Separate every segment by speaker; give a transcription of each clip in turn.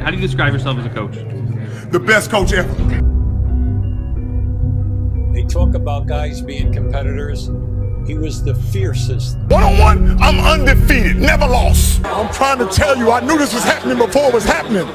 Speaker 1: How do you describe yourself as a coach?
Speaker 2: The best coach ever.
Speaker 3: They talk about guys being competitors. He was the fiercest.
Speaker 2: One-on-one, I'm undefeated, never lost. I'm trying to tell you, I knew this was happening before it was happening.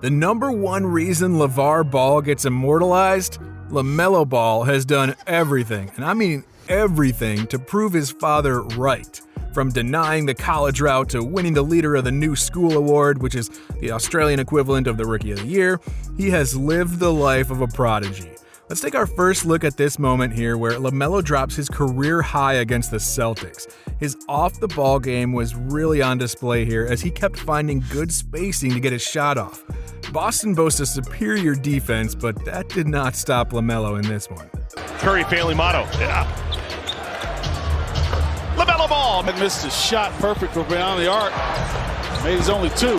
Speaker 4: The number one reason LeVar Ball gets immortalized? LaMelo Ball has done everything, and I mean everything, to prove his father right. From denying the college route to winning the Leader of the New School Award, which is the Australian equivalent of the Rookie of the Year, he has lived the life of a prodigy. Let's take our first look at this moment here where LaMelo drops his career high against the Celtics. His off-the-ball game was really on display here as he kept finding good spacing to get his shot off. Boston boasts a superior defense, but that did not stop LaMelo in this one.
Speaker 5: Curry family motto. Yeah. LaMelo Ball.
Speaker 6: And missed his shot perfect from beyond the arc. Made his only two.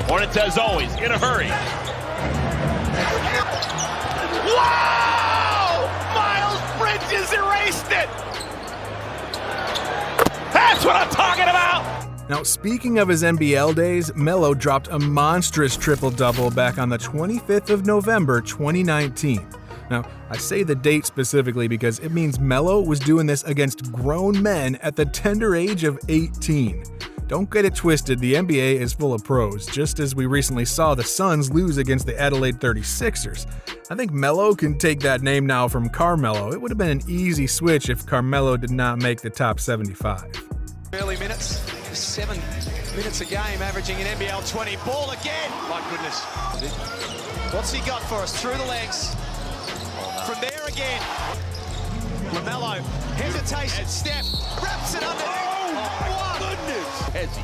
Speaker 5: Hornets, as always, in a hurry. Wow! Miles Bridges erased it! That's what I'm talking about!
Speaker 4: Now, speaking of his NBL days, Melo dropped a monstrous triple-double back on the 25th of November, 2019. Now, I say the date specifically because it means Melo was doing this against grown men at the tender age of 18. Don't get it twisted, the NBA is full of pros, just as we recently saw the Suns lose against the Adelaide 36ers. I think Melo can take that name now from Carmelo. It would have been an easy switch if Carmelo did not make the top 75.
Speaker 7: Early minutes, 7 minutes a game, averaging an NBL 20. Ball again! My goodness. What's he got for us? Through the legs. From there again. LaMelo, hesitation, step, wraps it under.
Speaker 6: Edgy.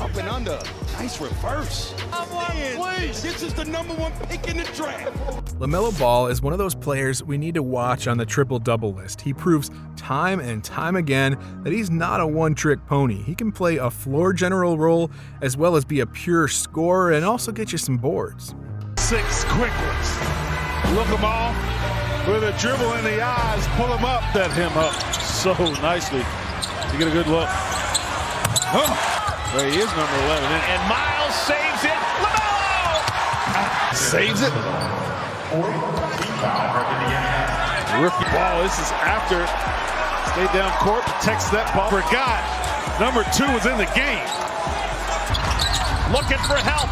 Speaker 6: Up and under. Nice reverse. Please, this is the number one pick in the draft.
Speaker 4: LaMelo Ball is one of those players we need to watch on the triple-double list. He proves time and time again that he's not a one-trick pony. He can play a floor general role as well as be a pure scorer and also get you some boards.
Speaker 6: 6 quick ones. Look them all. With a dribble in the eyes, pull him up, set him up so nicely to get a good look. There he is, number 11.
Speaker 5: And Miles saves it. LaMelo!
Speaker 6: Saves it. Rookie ball. This is after. Stayed down court, protects that ball. Forgot. Number 2 was in the game.
Speaker 5: Looking for help.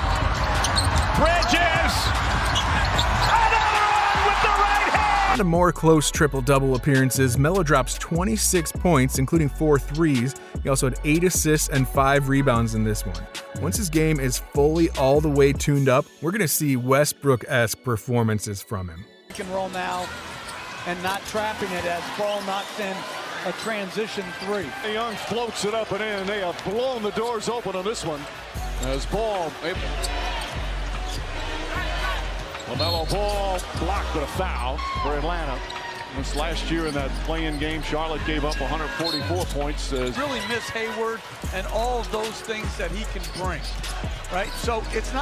Speaker 5: Bridges! Another one with the right hand!
Speaker 4: In more close triple-double appearances, Melo drops 26 points, including 4 threes. He also had 8 assists and 5 rebounds in this one. Once his game is fully all the way tuned up, we're going to see Westbrook-esque performances from him.
Speaker 8: Pick and roll now and not trapping it as Ball knocks in a transition 3.
Speaker 6: Young floats it up and in. They have blown the doors open on this one. As Ball, LaMelo Ball blocked with a foul for Atlanta. This last year in that play-in game, Charlotte gave up 144 points.
Speaker 8: Really miss Hayward and all of those things that he can bring, right? So that's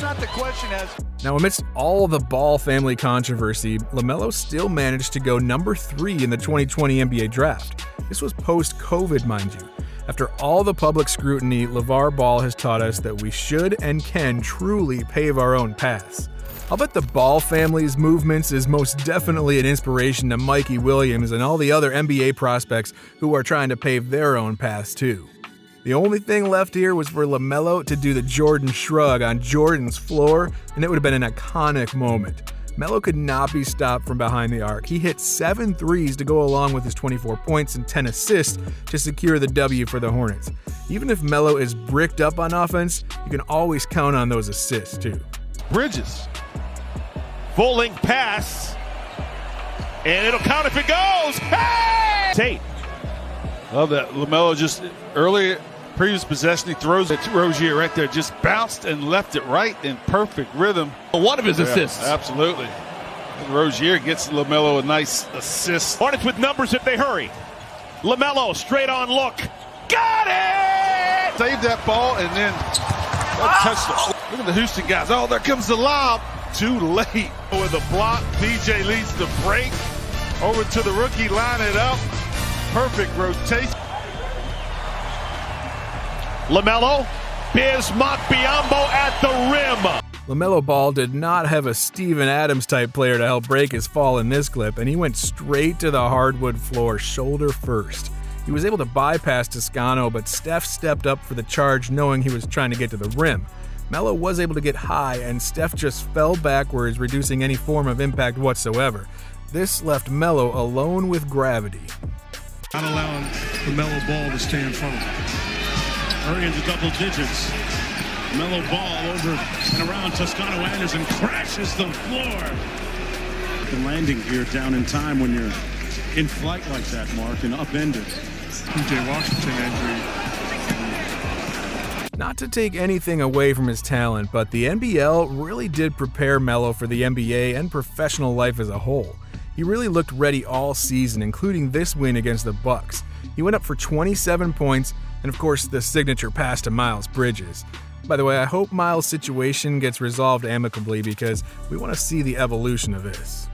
Speaker 8: not the question as...
Speaker 4: Now, amidst all the Ball family controversy, LaMelo still managed to go number 3 in the 2020 NBA draft. This was post-COVID, mind you. After all the public scrutiny, LeVar Ball has taught us that we should and can truly pave our own paths. I'll bet the Ball family's movements is most definitely an inspiration to Mikey Williams and all the other NBA prospects who are trying to pave their own paths too. The only thing left here was for LaMelo to do the Jordan shrug on Jordan's floor, and it would have been an iconic moment. Melo could not be stopped from behind the arc. He hit 7 threes to go along with his 24 points and 10 assists to secure the W for the Hornets. Even if Melo is bricked up on offense, you can always count on those assists too.
Speaker 6: Bridges.
Speaker 5: Full length pass. And it'll count if it goes. Hey! Tate.
Speaker 6: Love that. LaMelo just earlier, previous possession, he throws it to Rozier right there. Just bounced and left it right in perfect rhythm.
Speaker 5: One of his assists.
Speaker 6: Absolutely. Rozier gets LaMelo a nice assist.
Speaker 5: Hornets with numbers if they hurry. LaMelo straight on look. Got it!
Speaker 6: Saved that ball and then touched it. Look at the Houston guys. Oh, there comes the lob. Too late. With a block, DJ leads the break. Over to the rookie, line it up. Perfect rotation.
Speaker 5: LaMelo, Bismack Biyombo at the rim.
Speaker 4: LaMelo Ball did not have a Steven Adams type player to help break his fall in this clip, and he went straight to the hardwood floor, shoulder first. He was able to bypass Toscano, but Steph stepped up for the charge knowing he was trying to get to the rim. Melo was able to get high, and Steph just fell backwards, reducing any form of impact whatsoever. This left Melo alone with gravity.
Speaker 1: Not allowing LaMelo Ball to stay in front of him. Hurry into double digits. Melo Ball over and around Toscano Anderson, crashes the floor. The landing gear down in time when you're in flight like that, Mark, and upended. PJ Washington injury.
Speaker 4: Not to take anything away from his talent, but the NBL really did prepare Melo for the NBA and professional life as a whole. He really looked ready all season, including this win against the Bucks. He went up for 27 points, and of course the signature pass to Miles Bridges. By the way, I hope Miles' situation gets resolved amicably because we want to see the evolution of this.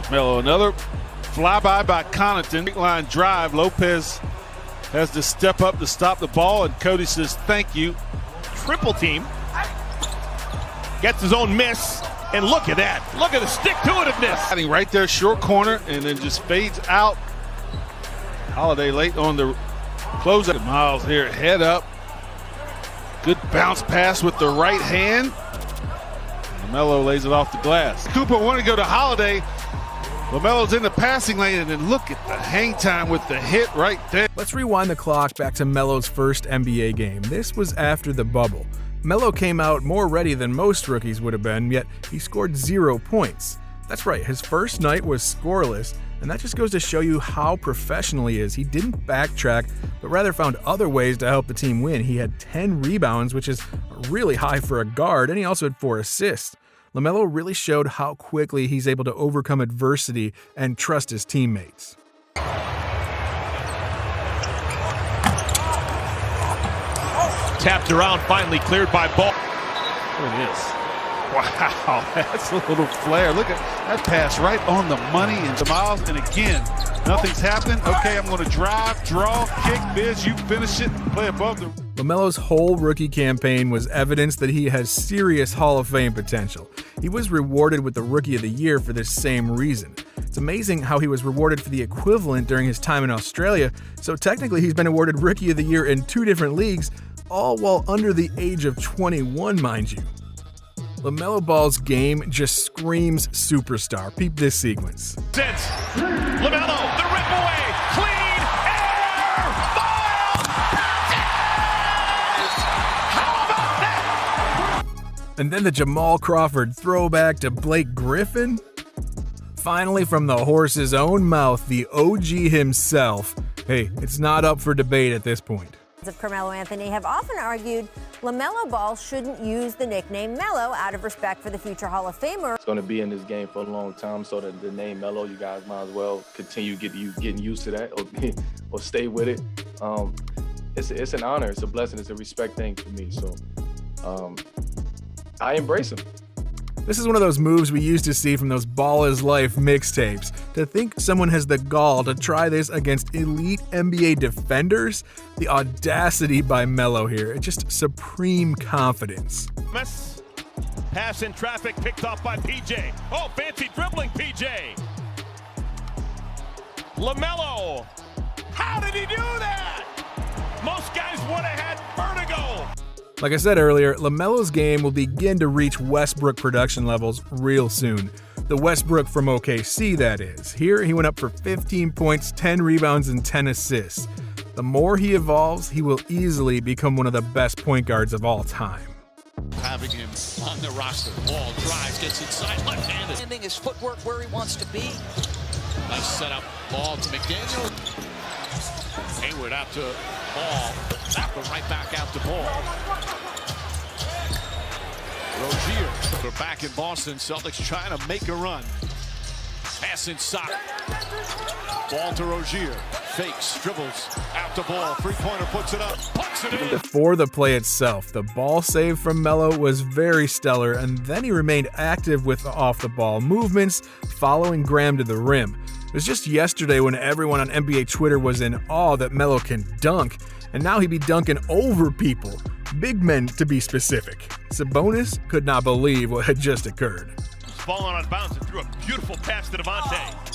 Speaker 6: Melo, another flyby by Connaughton. Big line drive. Lopez has to step up to stop the ball, and Cody says thank you.
Speaker 5: Triple team. Gets his own miss. And look at that. Look at the stick-to-itiveness.
Speaker 6: Right there, short corner, and then just fades out. Holiday late on the closeout. Miles here, head up. Good bounce pass with the right hand. LaMelo lays it off the glass. Cooper wanted to go to Holiday. LaMelo's in the passing lane, and then look at the hang time with the hit right there.
Speaker 4: Let's rewind the clock back to Melo's first NBA game. This was after the bubble. Melo came out more ready than most rookies would have been, yet he scored 0 points. That's right, his first night was scoreless, and that just goes to show you how professional he is. He didn't backtrack, but rather found other ways to help the team win. He had 10 rebounds, which is really high for a guard, and he also had 4 assists. LaMelo really showed how quickly he's able to overcome adversity and trust his teammates.
Speaker 5: Tapped around, finally cleared by Ball. Look at this.
Speaker 6: Wow, that's a little flare. Look at that pass right on the money into Miles. And again, nothing's happening. Okay, I'm going to drive, draw, kick, Biz, you finish it, play above the...
Speaker 4: LaMelo's whole rookie campaign was evidence that he has serious Hall of Fame potential. He was rewarded with the Rookie of the Year for this same reason. It's amazing how he was rewarded for the equivalent during his time in Australia, so technically he's been awarded Rookie of the Year in 2 different leagues, all while under the age of 21, mind you. LaMelo Ball's game just screams superstar. Peep this sequence.
Speaker 5: LaMelo, the rip away, clean air, Miles Bridges! How about that?
Speaker 4: And then the Jamal Crawford throwback to Blake Griffin? Finally, from the horse's own mouth, the OG himself. Hey, it's not up for debate at this point.
Speaker 9: Of Carmelo Anthony have often argued LaMelo Ball shouldn't use the nickname Melo out of respect for the future Hall of Famer.
Speaker 10: It's going to be in this game for a long time, so that the name Melo, you guys might as well continue getting used to that or stay with it. It's an honor, it's a blessing, it's a respect thing for me. So I embrace him.
Speaker 4: This is one of those moves we used to see from those Ball is Life mixtapes. To think someone has the gall to try this against elite NBA defenders, the audacity by Melo here, it's just supreme confidence.
Speaker 5: Pass in traffic picked off by PJ. Oh, fancy dribbling PJ. LaMelo. How did he do that? Most guys would have had vertigo.
Speaker 4: Like I said earlier, LaMelo's game will begin to reach Westbrook production levels real soon. The Westbrook from OKC, that is. Here, he went up for 15 points, 10 rebounds, and 10 assists. The more he evolves, he will easily become one of the best point guards of all time.
Speaker 11: Having him on the roster. Ball drives, gets inside, left-handed. Landing his footwork where he wants to be. Nice setup. Ball to McDaniel. Hayward out to Ball. That goes right back out to Ball. Rozier. We're back in Boston. Celtics trying to make a run. Pass inside. Ball to Rozier. Fakes, dribbles, out to Ball. Three-pointer, puts it up. Puts it in.
Speaker 4: Before the play itself, the ball save from Melo was very stellar, and then he remained active with off-the-ball movements, following Graham to the rim. was just yesterday when everyone on NBA Twitter was in awe that Melo can dunk, and now he'd be dunking over people. Big men, to be specific. Sabonis could not believe what had just occurred.
Speaker 5: Falling on bounds and threw a beautiful pass to Devontae.